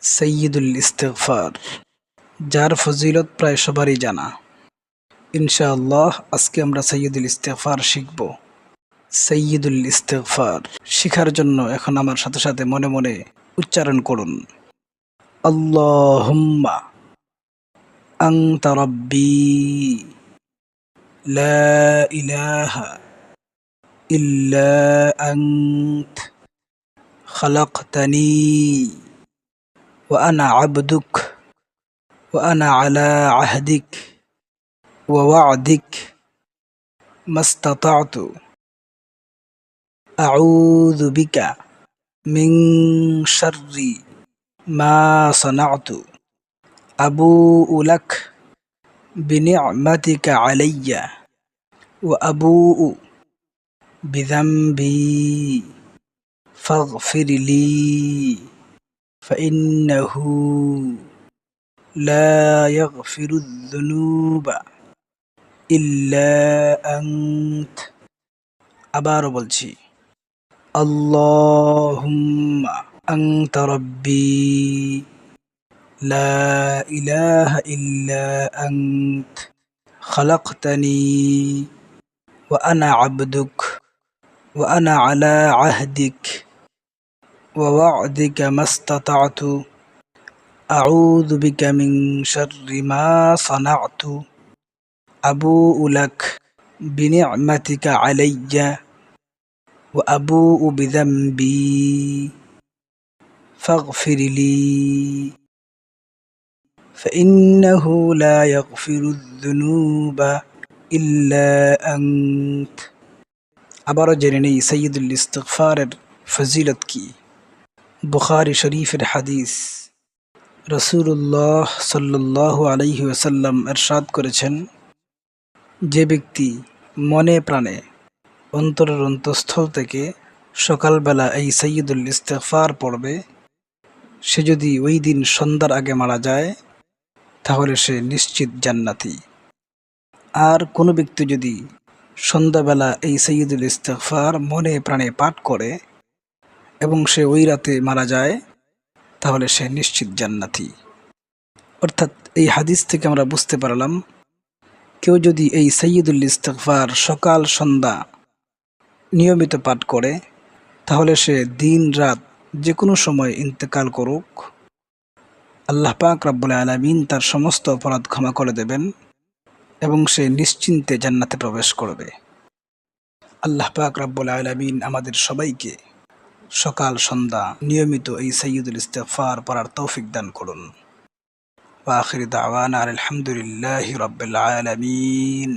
সৈয়দুল ইস্তেগফার, যার ফজিলত প্রায় সবারই জানা। ইনশাআল্লাহ আজকে আমরা সৈয়দুল ইস্তেগফার শিখব। সৈয়দুল ইস্তেগফার শিখার জন্য এখন আমার সাথে সাথে মনে মনে উচ্চারণ করুন। আল্লাহুম্মা আনতা রাব্বি লা ইলাহা ইল্লা আনত খালাকতানি ওয়া আনা আবদুক ওয়া আনা আলা আহদিক ওয়া ওয়া'দিক মাস্তাতা'তু আউযু বিকা মিন শাররি মা সানা'তু আবুউ লাক বিনি'মাতিকা আলাইয়া ওয়া আবুউ বিযামবি ফাগফিরলি ফাইন্নাহু লা ইয়াগফিরুয যুনুবা ইল্লা আনত। আবারও বলছি, আল্লাহুম্মা আনতা রাব্বি লা ইলাহা ইল্লা আনত খালাকতানি ওয়া আনা আবদুক ওয়া আনা আলা আহদিক ওয়া ওয়া'দিকা মাস্তাতা'তু আউযু বিকা মিন শাররি মা সানা'তু আবুউ লাক বিনি'মাতিকা আলাইয়া ওয়া আবুউ বিযামবি ফাগফিরলি ফাইন্নাহু লা ইয়াগফিরুয যুনুবা ইল্লা আনত। আবারও জেনে নেই সৈয়দুল ইস্তিগফারের ফজিলত কি। বুখারী শরীফের হাদিস, রাসূলুল্লাহ সাল্লাল্লাহু আলাইহি ওয়াসাল্লাম ইরশাদ করেছেন, যে ব্যক্তি মনে প্রাণে অন্তরের অন্তঃস্থল থেকে সকালবেলা এই সৈয়দুল ইস্তিগফার পড়বে, সে যদি ওই দিন সন্ধ্যার আগে মারা যায় তাহলে সে নিশ্চিত জান্নাতি। আর কোনো ব্যক্তি যদি সন্ধ্যাবেলা এই সৈয়দুল ইস্তিগফার মনে প্রাণে পাঠ করে এবং সে ওই রাতে মারা যায় তাহলে সে নিশ্চিত জান্নাতি। অর্থাৎ এই হাদিস থেকে আমরা বুঝতে পারলাম, কেউ যদি এই সৈয়দুল ইস্তিগফার সকাল সন্ধ্যা নিয়মিত পাঠ করে তাহলে সে দিন রাত যে কোনো সময় ইন্তেকাল করুক, আল্লাহ পাক রব্বুল আলামিন তার সমস্ত অপরাধ ক্ষমা করে দেবেন এবং সে নিশ্চিন্তে জান্নাতে প্রবেশ করবে। আল্লাহ পাক রব্বুল আলামিন আমাদের সবাইকে সকাল সন্ধ্যা নিয়মিত এই সৈয়দুল ইস্তিগফার পড়ার তৌফিক দান করুন। ওয়া আখিরু দাওয়ানা আলহামদুলিল্লাহি রাব্বিল আলামিন।